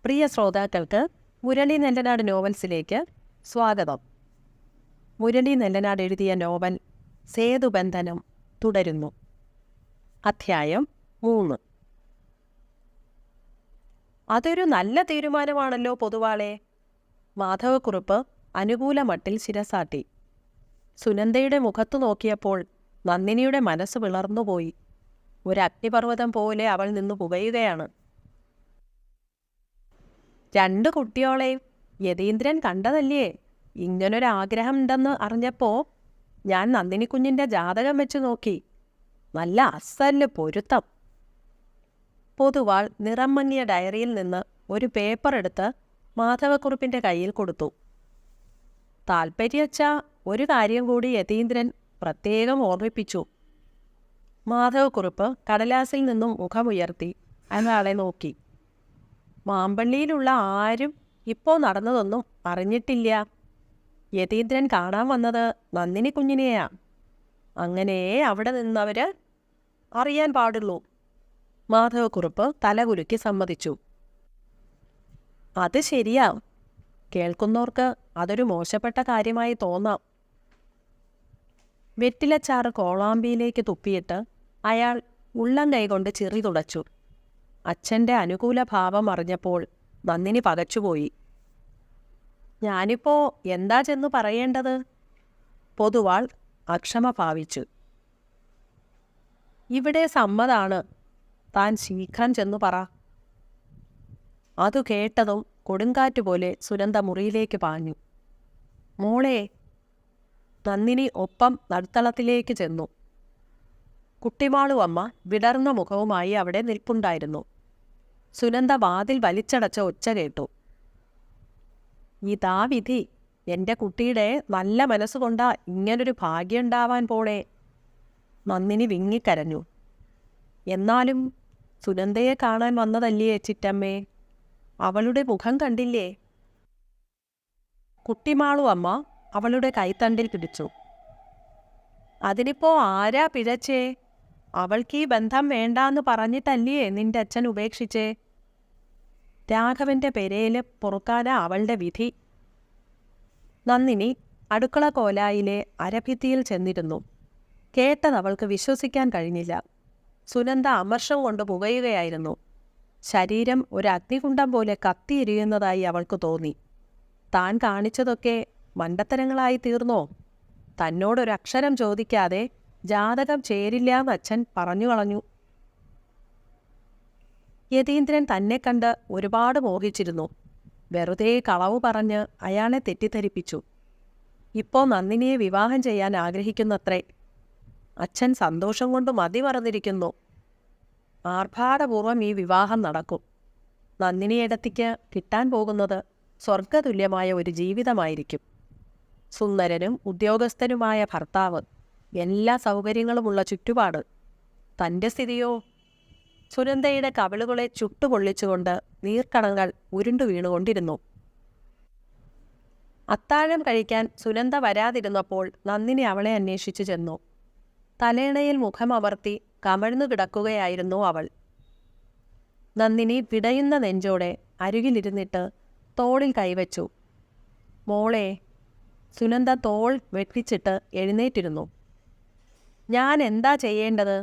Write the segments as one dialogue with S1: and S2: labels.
S1: പ്രിയ ശ്രോതാക്കൾക്ക് മുരളി നെല്ലനാട് നോവൽസിലേക്ക് സ്വാഗതം. മുരളി നെല്ലനാട് എഴുതിയ നോവൽ സേതുബന്ധനം തുടരുന്നു. അധ്യായം 3. അതൊരു നല്ല തീരുമാനമാണല്ലോ പൊതുവാളെ. മാധവക്കുറുപ്പ് അനുകൂല മട്ടിൽ ശിരസാട്ടി. സുനന്ദയുടെ മുഖത്തു നോക്കിയപ്പോൾ നന്ദിനിയുടെ മനസ്സ് വിളർന്നുപോയി. ഒരു അഗ്നിപർവ്വതം പോലെ അവൾ നിന്നു പുകയുകയാണ്. 2 കുട്ടിയോളെയും യതീന്ദ്രൻ കണ്ടതല്ലേ? ഇങ്ങനൊരാഗ്രഹം ഉണ്ടെന്ന് അറിഞ്ഞപ്പോൾ ഞാൻ നന്ദിനിക്കുഞ്ഞിൻ്റെ ജാതകം വെച്ച് നോക്കി. നല്ല അസല് പൊരുത്തം. പൊതുവാൾ നിറം മങ്ങിയ ഡയറിയിൽ നിന്ന് ഒരു പേപ്പർ എടുത്ത് മാധവക്കുറുപ്പിൻ്റെ കയ്യിൽ കൊടുത്തു. താൽപ്പര്യച്ച ഒരു കാര്യം കൂടി യതീന്ദ്രൻ പ്രത്യേകം ഓർമ്മിപ്പിച്ചു. മാധവക്കുറുപ്പ് കടലാസിൽ നിന്നും മുഖമുയർത്തി അയാളെ നോക്കി. മാമ്പള്ളിയിലുള്ള ആരും ഇപ്പോൾ നടന്നതൊന്നും അറിഞ്ഞിട്ടില്ല. യതീന്ദ്രൻ കാണാൻ വന്നത് നന്ദിനി കുഞ്ഞിനെയാ. അങ്ങനെ അവിടെ നിന്നവർ അറിയാൻ പാടുള്ളൂ. മാധവക്കുറുപ്പ് തലകുലുക്കി സമ്മതിച്ചു. അത് ശരിയാ. കേൾക്കുന്നവർക്ക് അതൊരു മോശപ്പെട്ട കാര്യമായി തോന്നാം. വെറ്റിലച്ചാറ് കോളാമ്പിയിലേക്ക് തുപ്പിയിട്ട് അയാൾ ഉള്ളം കൈകൊണ്ട് ചിറി തുടച്ചു. അച്ഛൻ്റെ അനുകൂല ഭാവം അറിഞ്ഞപ്പോൾ നന്ദിനി പകച്ചുപോയി. ഞാനിപ്പോ എന്താ ചെന്ന് പറയേണ്ടത്? പൊതുവാൾ അക്ഷമ ഭാവിച്ചു. ഇവിടെ സമ്മതാണ്. താൻ ശീഘ്രം ചെന്നു പറ. അതു കേട്ടതും കൊടുങ്കാറ്റുപോലെ സുനന്ദ മുറിയിലേക്ക് പാഞ്ഞു. മോളെ. നന്ദിനി ഒപ്പം നടുത്തളത്തിലേക്ക് ചെന്നു. കുട്ടിമാളു അമ്മ വിടർന്ന മുഖവുമായി അവിടെ നിൽപ്പുണ്ടായിരുന്നു. സുനന്ദ വാതിൽ വലിച്ചടച്ച ഒച്ച കേട്ടു. ഇതാ വിധി. എൻ്റെ കുട്ടിയുടെ നല്ല മനസ്സുകൊണ്ടാ ഇങ്ങനൊരു ഭാഗ്യമുണ്ടാവാൻ പോണേ. നന്ദിനി വിങ്ങിക്കരഞ്ഞു. എന്നാലും സുനന്ദയെ കാണാൻ വന്നതല്ലേ ചിറ്റമ്മേ? അവളുടെ മുഖം കണ്ടില്ലേ? കുട്ടിമാളു അമ്മ അവളുടെ കൈത്തണ്ടിൽ പിടിച്ചു. അതിനിപ്പോ ആരാ പിഴച്ചേ? അവൾക്ക് ഈ ബന്ധം വേണ്ടാന്ന് പറഞ്ഞിട്ടല്ലേ നിന്റെ അച്ഛൻ ഉപേക്ഷിച്ചേ? രാഘവന്റെ പെരേല് പൊറുക്കാനാ അവളുടെ വിധി. നന്ദിനി അടുക്കള കോലായിലെ അരഭിത്തിയിൽ ചെന്നിരുന്നു. കേട്ടതവൾക്ക് വിശ്വസിക്കാൻ കഴിഞ്ഞില്ല. സുനന്ദ അമർഷം കൊണ്ട് പുകയുകയായിരുന്നു. ശരീരം ഒരു അഗ്നികുണ്ഡം പോലെ കത്തിയെരിയുന്നതായി അവൾക്ക് തോന്നി. താൻ കാണിച്ചതൊക്കെ മണ്ടത്തരങ്ങളായി തീർന്നോ? തന്നോടൊരക്ഷരം ചോദിക്കാതെ ജാതകം ചേരില്ലാന്ന് അച്ഛൻ പറഞ്ഞു കളഞ്ഞു. യതീന്ദ്രൻ തന്നെ കണ്ട് ഒരുപാട് മോഹിച്ചിരുന്നു. വെറുതെ കളവ് പറഞ്ഞ് അയാളെ തെറ്റിദ്ധരിപ്പിച്ചു. ഇപ്പോൾ നന്ദിനിയെ വിവാഹം ചെയ്യാൻ ആഗ്രഹിക്കുന്നത്രേ. അച്ഛൻ സന്തോഷം കൊണ്ട് മതി മറന്നിരിക്കുന്നു. ആർഭാടപൂർവം ഈ വിവാഹം നടക്കും. നന്ദിനിയിടത്തേക്ക് കിട്ടാൻ പോകുന്നത് സ്വർഗതുല്യമായ ഒരു ജീവിതമായിരിക്കും. സുന്ദരനും ഉദ്യോഗസ്ഥനുമായ ഭർത്താവ്, എല്ലാ സൗകര്യങ്ങളുമുള്ള ചുറ്റുപാട്. തൻ്റെ സ്ഥിതിയോ? സുനന്ദയുടെ കവിളുകളെ ചുട്ടുപൊള്ളിച്ചുകൊണ്ട് നീർക്കണങ്ങൾ ഉരുണ്ടു വീണുകൊണ്ടിരുന്നു. അത്താഴം കഴിക്കാൻ സുനന്ദ വരാതിരുന്നപ്പോൾ നന്ദിനി അവളെ അന്വേഷിച്ചു ചെന്നു. തലേണയിൽ മുഖമമർത്തി കമഴ്ന്നു കിടക്കുകയായിരുന്നു അവൾ. നന്ദിനി പിടയുന്ന നെഞ്ചോടെ അരുകിലിരുന്നിട്ട് തോളിൽ കൈവച്ചു. മോളെ. സുനന്ദ തോൾ വെട്ടിച്ചിട്ട് എഴുന്നേറ്റിരുന്നു. ഞാൻ എന്താ ചെയ്യേണ്ടത്?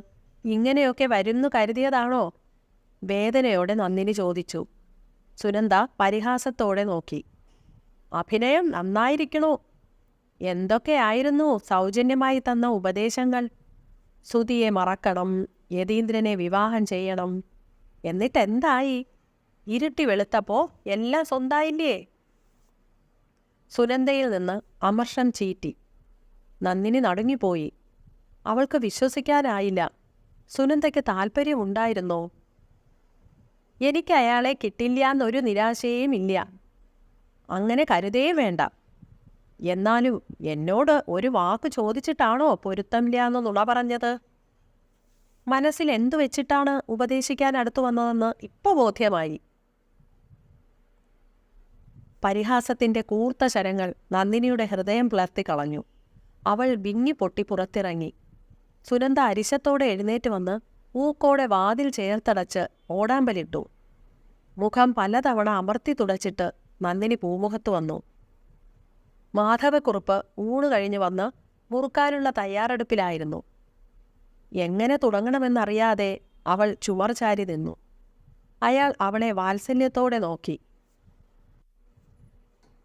S1: ഇങ്ങനെയൊക്കെ വരുന്നു കരുതിയതാണോ? വേദനയോടെ നന്ദിനി ചോദിച്ചു. സുനന്ദ പരിഹാസത്തോടെ നോക്കി. അഭിനയം നന്നായിരിക്കണോ? എന്തൊക്കെയായിരുന്നു സൗജന്യമായി തന്ന ഉപദേശങ്ങൾ? സുധിയെ മറക്കണം, യതീന്ദ്രനെ വിവാഹം ചെയ്യണം. എന്നിട്ടെന്തായി? ഇരുട്ടി വെളുത്തപ്പോൾ എല്ലാം സ്വന്തായില്ലേ? സുനന്ദയിൽ നിന്ന് അമർഷം ചീറ്റി. നന്ദിനി നടുങ്ങിപ്പോയി. അവൾക്ക് വിശ്വസിക്കാനായില്ല. സുനന്ദയ്ക്ക് താല്പര്യമുണ്ടായിരുന്നോ? എനിക്ക് അയാളെ കിട്ടില്ലാന്നൊരു നിരാശയും ഇല്ല. അങ്ങനെ കരുതേ വേണ്ട. എന്നാലും എന്നോട് ഒരു വാക്ക് ചോദിച്ചിട്ടാണോ പൊരുത്തമില്ലാന്ന് നുണ പറഞ്ഞത്? മനസ്സിൽ എന്തു വെച്ചിട്ടാണ് ഉപദേശിക്കാൻ അടുത്തു വന്നതെന്ന് ഇപ്പോൾ ബോധ്യമായി. പരിഹാസത്തിൻ്റെ കൂർത്ത ശരങ്ങൾ നന്ദിനിയുടെ ഹൃദയം പിളർത്തിക്കളഞ്ഞു. അവൾ വിങ്ങി പൊട്ടി പുറത്തിറങ്ങി. സുനന്ദ അരിശത്തോടെ എഴുന്നേറ്റ് വന്ന് ഊക്കോടെ വാതിൽ ചേർത്തടച്ച് ഓടാമ്പലിട്ടു. മുഖം പലതവണ അമർത്തി തുടച്ചിട്ട് നന്ദിനി പൂമുഖത്ത് വന്നു. മാധവക്കുറുപ്പ് ഊണ് കഴിഞ്ഞ് വന്ന് മുറുക്കാനുള്ള തയ്യാറെടുപ്പിലായിരുന്നു. എങ്ങനെ തുടങ്ങണമെന്നറിയാതെ അവൾ ചുമർ ചാരി നിന്നു. അയാൾ അവളെ വാത്സല്യത്തോടെ നോക്കി.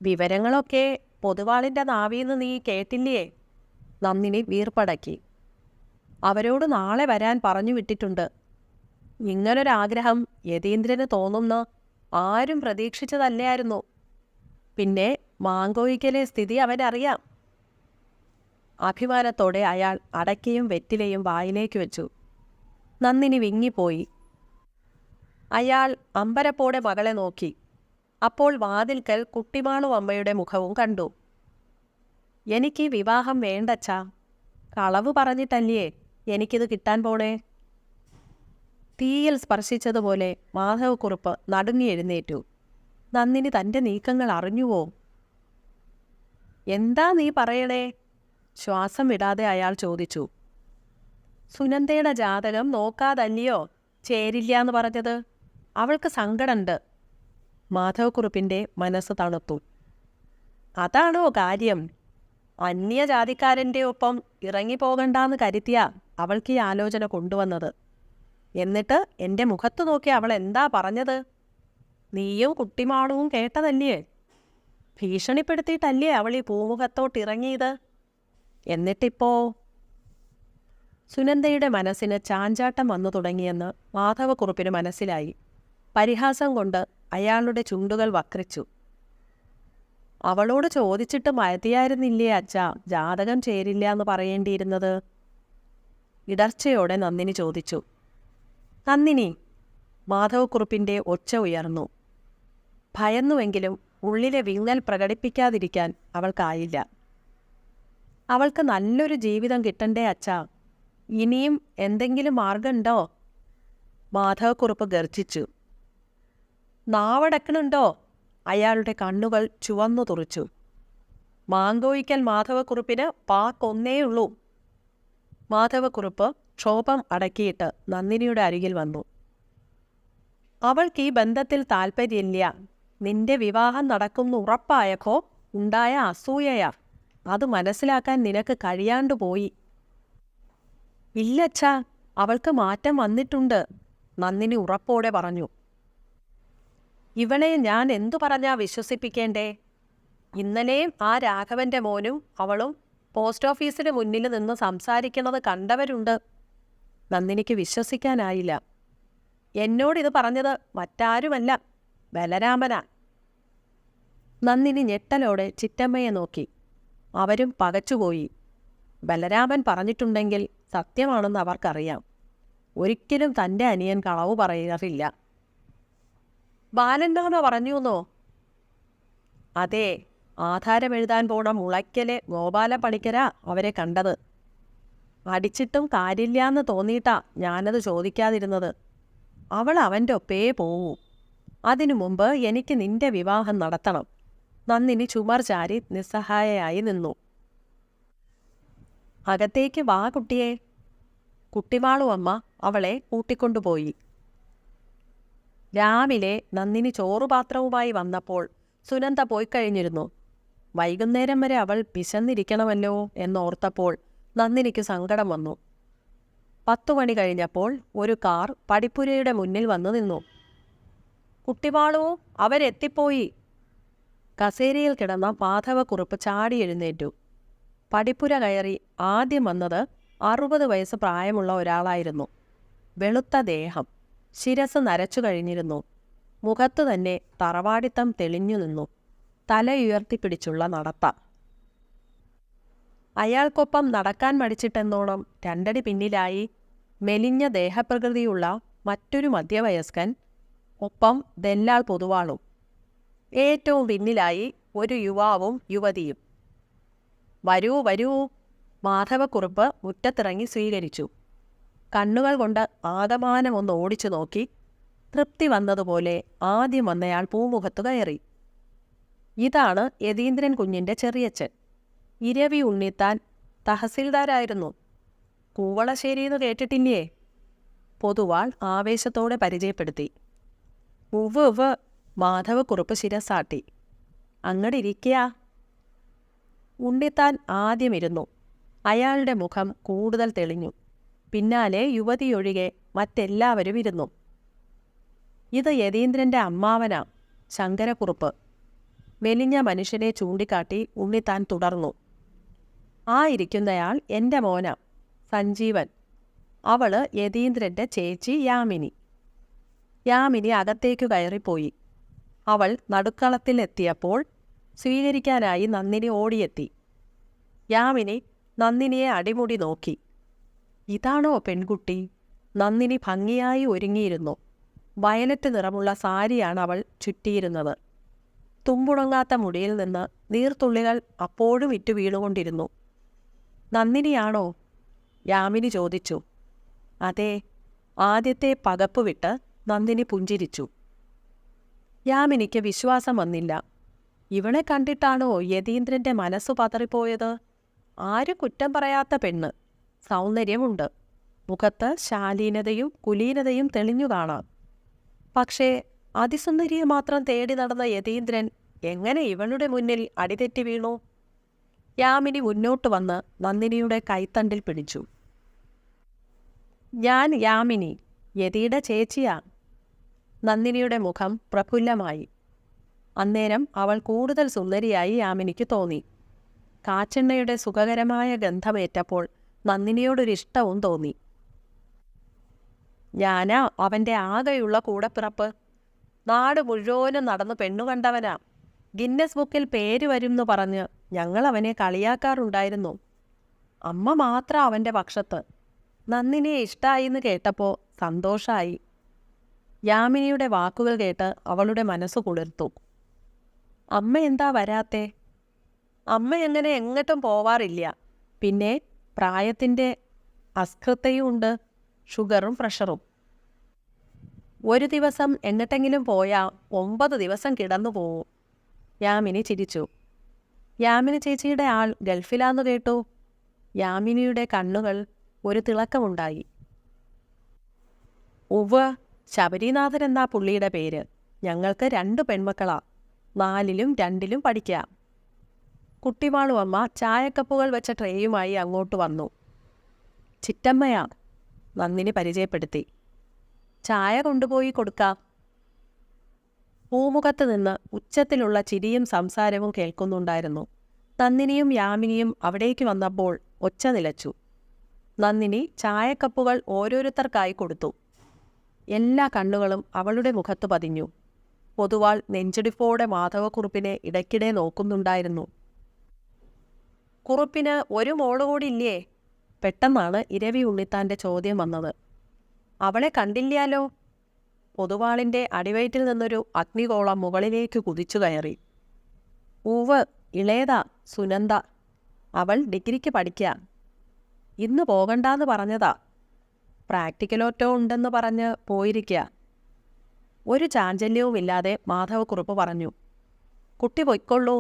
S1: വിവരങ്ങളൊക്കെ പൊതുവാളിൻ്റെ നാവീന്ന് നീ കേട്ടില്ലേ? നന്ദിനി വീർപ്പടക്കി. അവരോട് നാളെ വരാൻ പറഞ്ഞു വിട്ടിട്ടുണ്ട്. ഇങ്ങനൊരാഗ്രഹം യതീന്ദ്രന് തോന്നുന്ന ആരും പ്രതീക്ഷിച്ചതല്ലായിരുന്നു. പിന്നെ മാങ്കോയിക്കലെ സ്ഥിതി അവനറിയാം. അഭിമാനത്തോടെ അയാൾ അടയ്ക്കയും വെറ്റിലയും വായിലേക്ക് വെച്ചു. നന്ദിനി വിങ്ങിപ്പോയി. അയാൾ അമ്പരപ്പോടെ മകളെ നോക്കി. അപ്പോൾ വാതിൽക്കൽ കുട്ടിമാളു അമ്മയുടെ മുഖവും കണ്ടു. എനിക്ക് വിവാഹം വേണ്ടച്ചാ. കളവ് പറഞ്ഞിട്ടല്ലേ എനിക്കിത് കിട്ടാൻ പോണേ? തീയിൽ സ്പർശിച്ചതുപോലെ മാധവക്കുറുപ്പ് നടുങ്ങി എഴുന്നേറ്റു. നന്ദിനി തൻ്റെ നീക്കങ്ങൾ അറിഞ്ഞുവോ? എന്താ നീ പറയണേ? ശ്വാസം വിടാതെ അയാൾ ചോദിച്ചു. സുനന്ദയുടെ ജാതകം നോക്കാതല്ലയോ ചേരില്ലാന്ന് പറഞ്ഞത്? അവൾക്ക് സങ്കടമുണ്ട്. മാധവക്കുറുപ്പിൻ്റെ മനസ്സ് തണുത്തു. അതാണോ കാര്യം? അന്യജാതിക്കാരൻ്റെ ഒപ്പം ഇറങ്ങിപ്പോകണ്ടെന്ന് കരുതിയാ അവൾക്ക് ഈ ആലോചന കൊണ്ടുവന്നത്. എന്നിട്ട് എൻ്റെ മുഖത്ത് നോക്കി അവൾ എന്താ പറഞ്ഞത്? നീയും കുട്ടിമാളുവും കേട്ടതല്ലേ? ഭീഷണിപ്പെടുത്തിയിട്ടല്ലേ അവൾ ഈ പൂമുഖത്തോട്ടിറങ്ങിയത്? എന്നിട്ടിപ്പോ? സുനന്ദയുടെ മനസ്സിന് ചാഞ്ചാട്ടം വന്നു തുടങ്ങിയെന്ന് മാധവക്കുറുപ്പിന് മനസ്സിലായി. പരിഹാസം കൊണ്ട് അയാളുടെ ചുണ്ടുകൾ വക്രിച്ചു. അവളോട് ചോദിച്ചിട്ട് മതിയായിരുന്നില്ലേ അച്ഛാ ജാതകം ചേരില്ല എന്ന് പറയേണ്ടിയിരുന്നത്? ഇടർച്ചയോടെ നന്ദിനി ചോദിച്ചു. നന്ദിനി! മാധവക്കുറുപ്പിൻ്റെ ഒച്ച ഉയർന്നു. ഭയന്നുവെങ്കിലും ഉള്ളിലെ വിങ്ങൽ പ്രകടിപ്പിക്കാതിരിക്കാൻ അവൾക്കായില്ല. അവൾക്ക് നല്ലൊരു ജീവിതം കിട്ടണ്ടേ അച്ഛാ. ഇനിയും എന്തെങ്കിലും മാർഗമുണ്ടോ? മാധവക്കുറുപ്പ് ഗർജിച്ചു. നാവടക്കണുണ്ടോ? അയാളുടെ കണ്ണുകൾ ചുവന്നു തുറിച്ചു. മാങ്കോയിക്കൽ മാധവക്കുറുപ്പിന് പാക്കൊന്നേയുള്ളൂ. മാധവക്കുറുപ്പ് ക്ഷോഭം അടക്കിയിട്ട് നന്ദിനിയുടെ അരികിൽ വന്നു. അവൾക്ക് ഈ ബന്ധത്തിൽ താൽപ്പര്യമില്ല. നിന്റെ വിവാഹം നടക്കുമെന്ന് ഉറപ്പായപ്പോ ഉണ്ടായ അസൂയയാ. അത് മനസ്സിലാക്കാൻ നിനക്ക് കഴിയാണ്ടുപോയി. ഇല്ലച്ചാ, അവൾക്ക് മാറ്റം വന്നിട്ടുണ്ട്, നന്ദിനി ഉറപ്പോടെ പറഞ്ഞു. ഇവളെ ഞാൻ എന്തു പറഞ്ഞാ വിശ്വസിപ്പിക്കേണ്ടേ? ഇന്നലെയും ആ രാഘവന്റെ മോനും അവളും പോസ്റ്റ് ഓഫീസിന് മുന്നിൽ നിന്ന് സംസാരിക്കുന്നത് കണ്ടവരുണ്ട്. നന്ദിനിക്ക് വിശ്വസിക്കാനായില്ല. എന്നോടിത് പറഞ്ഞത് മറ്റാരുമല്ല, ബലരാമനാ. നന്ദിനി ഞെട്ടലോടെ ചിറ്റമ്മയെ നോക്കി. അവരും പകച്ചുപോയി. ബലരാമൻ പറഞ്ഞിട്ടുണ്ടെങ്കിൽ സത്യമാണെന്ന് അവർക്കറിയാം. ഒരിക്കലും തൻ്റെ അനിയൻ കളവ് പറയാറില്ല. ബാലനാണോ പറഞ്ഞുവെന്നോ? അതെ, ആധാരമെഴുതാൻ പോണ മുളയ്ക്കലെ ഗോപാല പണിക്കരാ അവരെ കണ്ടത്. അടിച്ചിട്ടും കാര്യമില്ലാന്ന് തോന്നിയിട്ടാ ഞാനത് ചോദിക്കാതിരുന്നത്. അവൾ അവൻ്റെ ഒപ്പേ പോവൂ. അതിനു മുമ്പ് എനിക്ക് നിന്റെ വിവാഹം നടത്തണം. നന്ദിനി ചുമർ ചാരി നിസ്സഹായയായി നിന്നു. അകത്തേക്ക് വാ കുട്ടിയെ. കുട്ടിമാളു അമ്മ അവളെ കൂട്ടിക്കൊണ്ടുപോയി. രാവിലെ നന്ദിനി ചോറുപാത്രവുമായി വന്നപ്പോൾ സുനന്ദ പോയിക്കഴിഞ്ഞിരുന്നു. വൈകുന്നേരം വരെ അവൾ വിശന്നിരിക്കണമല്ലോ എന്നോർത്തപ്പോൾ നന്ദിനിക്ക് സങ്കടം വന്നു. 10 മണി കഴിഞ്ഞപ്പോൾ ഒരു കാർ പടിപ്പുരയുടെ മുന്നിൽ വന്നു നിന്നു. കുട്ടിമാളു, അവരെത്തിപ്പോയി. കസേരയിൽ കിടന്ന മാധവക്കുറുപ്പ് ചാടി എഴുന്നേറ്റു. പടിപ്പുര കയറി ആദ്യം വന്നത് 60 വയസ്സ് പ്രായമുള്ള ഒരാളായിരുന്നു. വെളുത്ത ദേഹം, ശിരസ് നരച്ചു കഴിഞ്ഞിരുന്നു. മുഖത്തു തന്നെ തറവാടിത്തം തെളിഞ്ഞു നിന്നു. തലയുയർത്തിപ്പിടിച്ചുള്ള നടത്ത. അയാൾക്കൊപ്പം നടക്കാൻ മടിച്ചിട്ടെന്നോണം 2 അടി പിന്നിലായി മെലിഞ്ഞ ദേഹപ്രകൃതിയുള്ള മറ്റൊരു മധ്യവയസ്കൻ, ഒപ്പം ദല്ലാൾ പൊതുവാളും. ഏറ്റവും പിന്നിലായി ഒരു യുവാവും യുവതിയും. വരൂ വരൂ, മാധവക്കുറുപ്പ് മുറ്റത്തിറങ്ങി സ്വീകരിച്ചു. കണ്ണുകൾ കൊണ്ട് ആകമാനം ഒന്ന് ഓടിച്ചു നോക്കി. തൃപ്തി വന്നതുപോലെ ആദ്യം വന്നയാൾ പൂമുഖത്ത് കയറി. ഇതാണ് യതീന്ദ്രൻ കുഞ്ഞിൻ്റെ ചെറിയച്ഛൻ. ഇരവി ഉണ്ണിത്താൻ തഹസിൽദാരായിരുന്നു. കൂവളശ്ശേരിയെന്ന് കേട്ടിട്ടില്ലേ? പൊതുവാൾ ആവേശത്തോടെ പരിചയപ്പെടുത്തി. ഉവ് ഉവ് മാധവക്കുറുപ്പ് ശിരസാട്ടി. അങ്ങടിരിക്കുക. ഉണ്ണിത്താൻ ആദ്യമിരുന്നു. അയാളുടെ മുഖം കൂടുതൽ തെളിഞ്ഞു. പിന്നാലെ യുവതിയൊഴികെ മറ്റെല്ലാവരും ഇരുന്നു. ഇത് യതീന്ദ്രൻ്റെ അമ്മാവനാ, ശങ്കരക്കുറുപ്പ്. മെലിഞ്ഞ മനുഷ്യനെ ചൂണ്ടിക്കാട്ടി ഉണ്ണിത്താൻ തുടർന്നു. ആ ഇരിക്കുന്നയാൾ എൻ്റെ മോനാ, സഞ്ജീവൻ. അവള് യതീന്ദ്രൻ്റെ ചേച്ചി യാമിനി. യാമിനി അകത്തേക്കു കയറിപ്പോയി. അവൾ നടുക്കളത്തിലെത്തിയപ്പോൾ സ്വീകരിക്കാനായി നന്ദിനി ഓടിയെത്തി. യാമിനി നന്ദിനിയെ അടിമുടി നോക്കി. ഇതാണോ പെൺകുട്ടി? നന്ദിനി ഭംഗിയായി ഒരുങ്ങിയിരുന്നു. വയലറ്റ് നിറമുള്ള സാരിയാണ് അവൾ ചുറ്റിയിരുന്നത്. തുമ്പുണങ്ങാത്ത മുടിയിൽ നിന്ന് നീർത്തുള്ളികൾ അപ്പോഴും ഇറ്റു വീണുകൊണ്ടിരുന്നു. നന്ദിനിയാണോ? യാമിനി ചോദിച്ചു. അതെ. ആദ്യത്തെ പകപ്പ് വിട്ട് നന്ദിനി പുഞ്ചിരിച്ചു. യാമിനിക്ക് വിശ്വാസം വന്നില്ല. ഇവളെ കണ്ടിട്ടാണോ യതീന്ദ്രൻ്റെ മനസ്സു പതറിപ്പോയത്? ആരും കുറ്റം പറയാത്ത പെണ്ണ്. സൗന്ദര്യമുണ്ട്. മുഖത്ത് ശാലീനതയും കുലീനതയും തെളിഞ്ഞു കാണാം. പക്ഷേ അതിസുന്ദരിയെ മാത്രം തേടി നടന്ന യതീന്ദ്രൻ എങ്ങനെ ഇവളുടെ മുന്നിൽ അടിതെറ്റി വീണു? യാമിനി മുന്നോട്ട് വന്ന് നന്ദിനിയുടെ കൈത്തണ്ടിൽ പിടിച്ചു. ഞാൻ യാമിനി, യതിയുടെ ചേച്ചിയാ. നന്ദിനിയുടെ മുഖം പ്രഫുല്ലമായി. അന്നേരം അവൾ കൂടുതൽ സുന്ദരിയായി യാമിനിക്ക് തോന്നി. കാച്ചെണ്ണയുടെ സുഖകരമായ ഗന്ധമേറ്റപ്പോൾ നന്ദിനിയോടൊരിഷ്ടവും തോന്നി. ഞാനാ അവൻ്റെ ആകെയുള്ള കൂടപ്പിറപ്പ്. നാട് മുഴുവനും നടന്ന് പെണ്ണു കണ്ടവനാ. ഗിന്നസ് ബുക്കിൽ പേര് വരുമെന്ന് പറഞ്ഞ് ഞങ്ങൾ അവനെ കളിയാക്കാറുണ്ടായിരുന്നു. അമ്മ മാത്രം അവൻ്റെ പക്ഷത്ത്. നന്ദിനിയെ ഇഷ്ടായിന്ന് കേട്ടപ്പോൾ സന്തോഷമായി. യാമിനിയുടെ വാക്കുകൾ കേട്ട് അവളുടെ മനസ്സ് കുളിർത്തു. അമ്മ എന്താ വരാത്തെ? അമ്മ എങ്ങനെ എങ്ങോട്ടും പോവാറില്ല. പിന്നെ പ്രായത്തിൻ്റെ അസ്കൃതയും ഉണ്ട്, ഷുഗറും പ്രഷറും. ഒരു ദിവസം എങ്ങോട്ടെങ്കിലും പോയാൽ 9 ദിവസം കിടന്നു പോവും. യാമിനി ചിരിച്ചു. യാമിനി ചേച്ചിയുടെ ആൾ ഗൾഫിലാന്നു കേട്ടു. യാമിനിയുടെ കണ്ണുകൾ ഒരു തിളക്കമുണ്ടായി. ഉവ്വ്, ശബരിനാഥൻ എന്നാ പുള്ളിയുടെ പേര്. ഞങ്ങൾക്ക് 2 പെൺമക്കളാ. 4ലും 2ലും പഠിക്കാം. കുട്ടിമാളു അമ്മ ചായക്കപ്പുകൾ വെച്ച ട്രേയുമായി അങ്ങോട്ട് വന്നു. ചിറ്റമ്മയാ, നന്ദിനി പരിചയപ്പെടുത്തി. ചായ കൊണ്ടുപോയി കൊടുക്കാം. പൂമുഖത്ത് നിന്ന് ഉച്ചത്തിലുള്ള ചിരിയും സംസാരവും കേൾക്കുന്നുണ്ടായിരുന്നു. നന്ദിനിയും യാമിനിയും അവിടേക്ക് വന്നപ്പോൾ ഒച്ച നിലച്ചു. നന്ദിനി ചായക്കപ്പുകൾ ഓരോരുത്തർക്കായി കൊടുത്തു. എല്ലാ കണ്ണുകളും അവളുടെ മുഖത്ത് പതിഞ്ഞു. പൊതുവാൾ നെഞ്ചിടിപ്പോടെ മാധവക്കുറുപ്പിനെ ഇടയ്ക്കിടെ നോക്കുന്നുണ്ടായിരുന്നു. കുറുപ്പിന് ഒരു മോളുകൂടിയില്ലേ? പെട്ടെന്നാണ് ഇരവി ഉണ്ണിത്താൻ്റെ ചോദ്യം വന്നത്. അവളെ കണ്ടില്ലാലോ. പൊതുവാളിൻ്റെ അടിവയറ്റിൽ നിന്നൊരു അഗ്നിഗോളം മുകളിലേക്ക് കുതിച്ചു കയറി. ഉവ്, ഇളയതാ, സുനന്ദ. അവൾ ഡിഗ്രിക്ക് പഠിക്കുക. ഇന്ന് പോകണ്ടാന്ന് പറഞ്ഞതാ. പ്രാക്ടിക്കലോറ്റോ ഉണ്ടെന്ന് പറഞ്ഞ് പോയിരിക്കുക. ഒരു ചാഞ്ചല്യവുമില്ലാതെ മാധവക്കുറുപ്പ് പറഞ്ഞു. കുട്ടി പൊയ്ക്കൊള്ളൂ.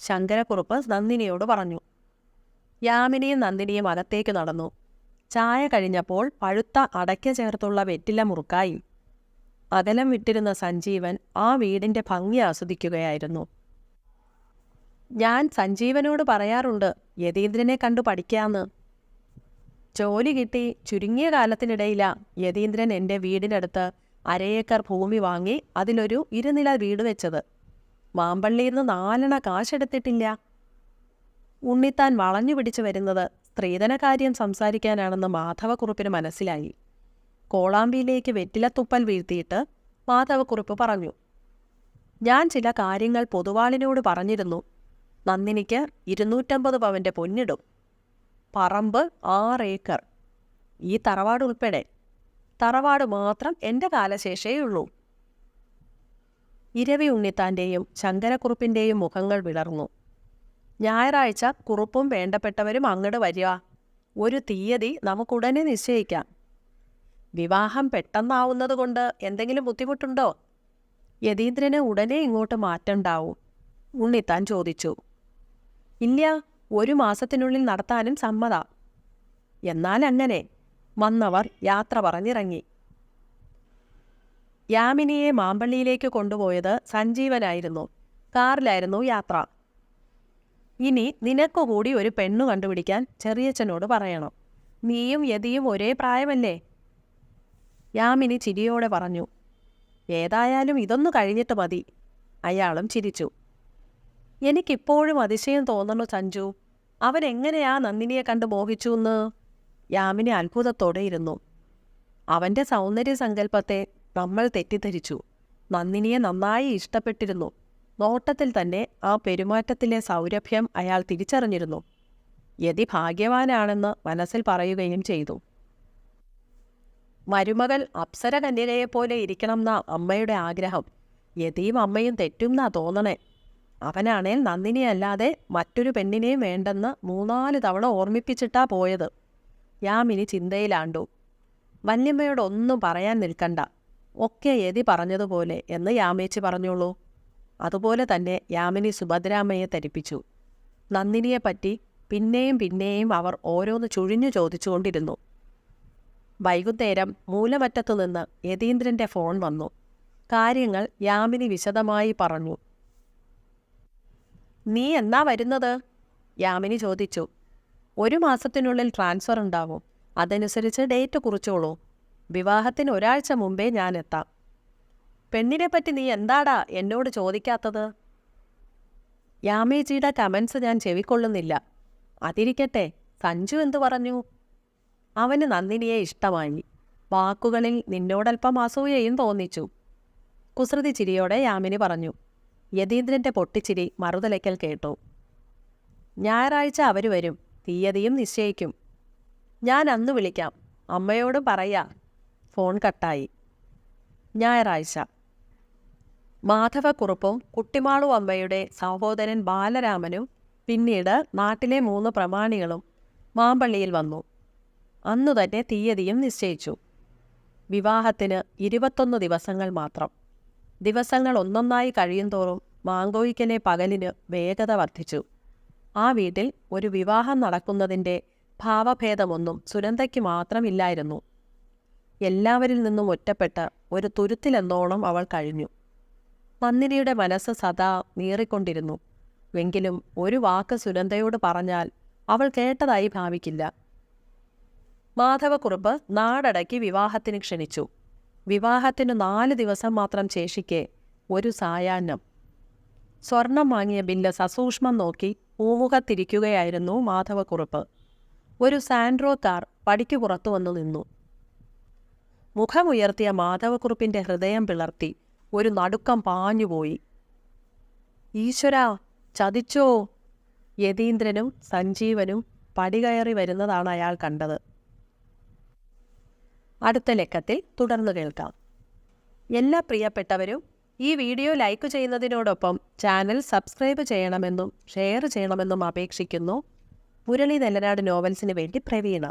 S1: ശങ്കരക്കുറുപ്പ് നന്ദിനിയോട് പറഞ്ഞു. യാമിനിയും നന്ദിനിയും അകത്തേക്ക് നടന്നു. ചായ കഴിഞ്ഞപ്പോൾ പഴുത്ത അടയ്ക്ക ചേർത്തുള്ള വെറ്റില മുറുക്കായി. അകലം വിട്ടിരുന്ന സഞ്ജീവൻ ആ വീടിൻ്റെ ഭംഗി ആസ്വദിക്കുകയായിരുന്നു. ഞാൻ സഞ്ജീവനോട് പറയാറുണ്ട് യതീന്ദ്രനെ കണ്ടു പഠിക്കാമെന്ന്. ജോലി കിട്ടി ചുരുങ്ങിയ കാലത്തിനിടയിലാ യതീന്ദ്രൻ എൻ്റെ വീടിനടുത്ത് 1/2 ഏക്കർ ഭൂമി വാങ്ങി അതിലൊരു 2 നില വീട് വെച്ചത്. മാമ്പള്ളിയിൽ നിന്ന് 4 കാശെടുത്തിട്ടില്ല. ഉണ്ണിത്താൻ വളഞ്ഞു പിടിച്ചു വരുന്നത് സ്ത്രീധനകാര്യം സംസാരിക്കാനാണെന്ന് മാധവക്കുറുപ്പിന് മനസ്സിലായി. കോളാമ്പിയിലേക്ക് വെറ്റിലത്തുപ്പൽ വീഴ്ത്തിയിട്ട് മാധവക്കുറുപ്പ് പറഞ്ഞു. ഞാൻ ചില കാര്യങ്ങൾ പൊതുവാളിനോട് പറഞ്ഞിരുന്നു. നന്ദിനിക്ക് 250 പവൻ്റെ പൊന്നിടും. പറമ്പ് 6 ഏക്കർ. ഈ തറവാട് ഉൾപ്പെടെ. തറവാട് മാത്രം എൻ്റെ കാലശേഷേയുള്ളൂ. ഇരവി ഉണ്ണിത്താൻ്റെയും ശങ്കരക്കുറുപ്പിൻ്റെയും മുഖങ്ങൾ വിളർന്നു. ഞായറാഴ്ച കുറുപ്പും വേണ്ടപ്പെട്ടവരും അങ്ങോട്ട് വരിക. ഒരു തീയതി നമുക്കുടനെ നിശ്ചയിക്കാം. വിവാഹം പെട്ടെന്നാവുന്നത് കൊണ്ട് എന്തെങ്കിലും ബുദ്ധിമുട്ടുണ്ടോ? യതീന്ദ്രന് ഉടനെ ഇങ്ങോട്ട് മാറ്റണ്ടാവും. ഉണ്ണിത്താൻ ചോദിച്ചു. ഇല്ല, 1 മാസത്തിനുള്ളിൽ നടത്താനും സമ്മതാ. എന്നാൽ അങ്ങനെ. വന്നവർ യാത്ര പറഞ്ഞിറങ്ങി. യാമിനിയെ മാമ്പള്ളിയിലേക്ക് കൊണ്ടുപോയത് സഞ്ജീവനായിരുന്നു. കാറിലായിരുന്നു യാത്ര. ഇനി നിനക്കുകൂടി ഒരു പെണ്ണു കണ്ടുപിടിക്കാൻ ചെറിയച്ഛനോട് പറയണം. നീയും യതിയും ഒരേ പ്രായമല്ലേ? യാമിനി ചിരിയോടെ പറഞ്ഞു. ഏതായാലും ഇതൊന്നു കഴിഞ്ഞിട്ട് മതി. അയാളും ചിരിച്ചു. എനിക്കിപ്പോഴും അതിശയം തോന്നണു സഞ്ജു. അവനെങ്ങനെയാ നന്ദിനിയെ കണ്ട് മോഹിച്ചൂന്ന്? യാമിനി അത്ഭുതത്തോടെ ഇരുന്നു. അവൻ്റെ സൗന്ദര്യ സങ്കല്പത്തെ നമ്മൾ തെറ്റിദ്ധരിച്ചു. നന്ദിനിയെ നന്നായി ഇഷ്ടപ്പെട്ടിരുന്നു. നോട്ടത്തിൽ തന്നെ ആ പെരുമാറ്റത്തിലെ സൗരഭ്യം അയാൾ തിരിച്ചറിഞ്ഞിരുന്നു. യതി ഭാഗ്യവാനാണെന്ന് മനസ്സിൽ പറയുകയും ചെയ്തു. മരുമകൾ അപ്സര കന്യകയെപ്പോലെ ഇരിക്കണമെന്ന അമ്മയുടെ ആഗ്രഹം. യതിയും അമ്മയും തെറ്റുംന്നാ തോന്നണേ. അവനാണേൽ നന്ദിനിയല്ലാതെ മറ്റൊരു പെണ്ണിനെയും വേണ്ടെന്ന് 3-4 തവണ ഓർമ്മിപ്പിച്ചിട്ടാ പോയത്. യാമിനി ചിന്തയിലാണ്ടു. വല്യമ്മയോടൊന്നും പറയാൻ നിൽക്കണ്ട. ഒക്കെ യതി പറഞ്ഞതുപോലെ എന്ന് യാമേച്ചി പറഞ്ഞോളൂ. അതുപോലെ തന്നെ യാമിനി സുഭദ്രാമ്മയെ ധരിപ്പിച്ചു. നന്ദിനിയെപ്പറ്റി പിന്നെയും പിന്നെയും അവർ ഓരോന്ന് ചുഴിഞ്ഞു ചോദിച്ചുകൊണ്ടിരുന്നു. വൈകുന്നേരം മൂലമറ്റത്തുനിന്ന് യതീന്ദ്രൻ്റെ ഫോൺ വന്നു. കാര്യങ്ങൾ യാമിനി വിശദമായി പറഞ്ഞു. നീ എന്നാ വരുന്നത്? യാമിനി ചോദിച്ചു. 1 മാസത്തിനുള്ളിൽ ട്രാൻസ്ഫർ ഉണ്ടാവും. അതനുസരിച്ച് ഡേറ്റ് കുറിച്ചോളൂ. വിവാഹത്തിന് 1 ആഴ്ച മുമ്പേ ഞാൻ എത്താം. പെണ്ണിനെപ്പറ്റി നീ എന്താടാ എന്നോട് ചോദിക്കാത്തത്? യാമേജിയുടെ കമൻസ് ഞാൻ ചെവിക്കൊള്ളുന്നില്ല. അതിരിക്കട്ടെ, സഞ്ജു എന്തു പറഞ്ഞു? അവന് നന്ദിനിയെ ഇഷ്ടമായി. വാക്കുകളിൽ നിന്നോടൽപ്പം അസൂയയും തോന്നിച്ചു. കുസൃതി ചിരിയോടെ യാമിനി പറഞ്ഞു. യതീന്ദ്രൻ്റെ പൊട്ടിച്ചിരി മറുതലയ്ക്കൽ കേട്ടു. ഞായറാഴ്ച അവർ വരും. തീയതിയും നിശ്ചയിക്കും. ഞാൻ അന്ന് വിളിക്കാം. അമ്മയോടും പറയാ. ഫോൺ കട്ടായി. ഞായറാഴ്ച. മാധവക്കുറുപ്പും കുട്ടിമാളു അമ്മയുടെ സഹോദരൻ ബാലരാമനും പിന്നീട് നാട്ടിലെ 3 പ്രമാണികളും മാമ്പള്ളിയിൽ വന്നു. അന്നു തന്നെ തീയതിയും നിശ്ചയിച്ചു. വിവാഹത്തിന് 21 ദിവസങ്ങൾ മാത്രം. ദിവസങ്ങൾ ഒന്നൊന്നായി കഴിയുന്തോറും മാങ്കോയിക്കലെ പകലിന് വേഗത വർദ്ധിച്ചു. ആ വീട്ടിൽ ഒരു വിവാഹം നടക്കുന്നതിൻ്റെ ഭാവഭേദമൊന്നും സുനന്ദയ്ക്ക് മാത്രമില്ലായിരുന്നു. എല്ലാവരിൽ നിന്നും ഒറ്റപ്പെട്ട് ഒരു തുരുത്തിലെന്നോണം അവൾ കഴിഞ്ഞു. നന്ദിനിയുടെ മനസ്സ് സദാ നീറിക്കൊണ്ടിരുന്നു. എങ്കിലും ഒരു വാക്ക് സുനന്ദയോട് പറഞ്ഞാൽ അവൾ കേട്ടതായി ഭാവിക്കില്ല. മാധവക്കുറുപ്പ് നാടടക്കി വിവാഹത്തിന് ക്ഷണിച്ചു. വിവാഹത്തിന് 4 ദിവസം മാത്രം ശേഷിക്കെ ഒരു സായാഹ്നം. സ്വർണം വാങ്ങിയ ബില്ല് സസൂക്ഷ്മം നോക്കി പൂമുഖത്തിരിക്കുകയായിരുന്നു മാധവക്കുറുപ്പ്. ഒരു സാൻഡ്രോ കാർ പടിക്കു പുറത്തു വന്നു നിന്നു. മുഖമുയർത്തിയ മാധവക്കുറുപ്പിൻ്റെ ഹൃദയം പിളർത്തി ഒരു നടുക്കം പാഞ്ഞുപോയി. ഈശ്വരാ, ചതിച്ചോ? യതീന്ദ്രനും സഞ്ജീവനും പടികയറി വരുന്നതാണ് അയാൾ കണ്ടത്. അടുത്ത ലക്കത്തിൽ തുടർന്നു കേൾക്കാം. എല്ലാ പ്രിയപ്പെട്ടവരും ഈ വീഡിയോ ലൈക്ക് ചെയ്യുന്നതിനോടൊപ്പം ചാനൽ സബ്സ്ക്രൈബ് ചെയ്യണമെന്നും ഷെയർ ചെയ്യണമെന്നും അപേക്ഷിക്കുന്നു. മുരളി നെല്ലനാട് നോവൽസിന് വേണ്ടി പ്രവീണ.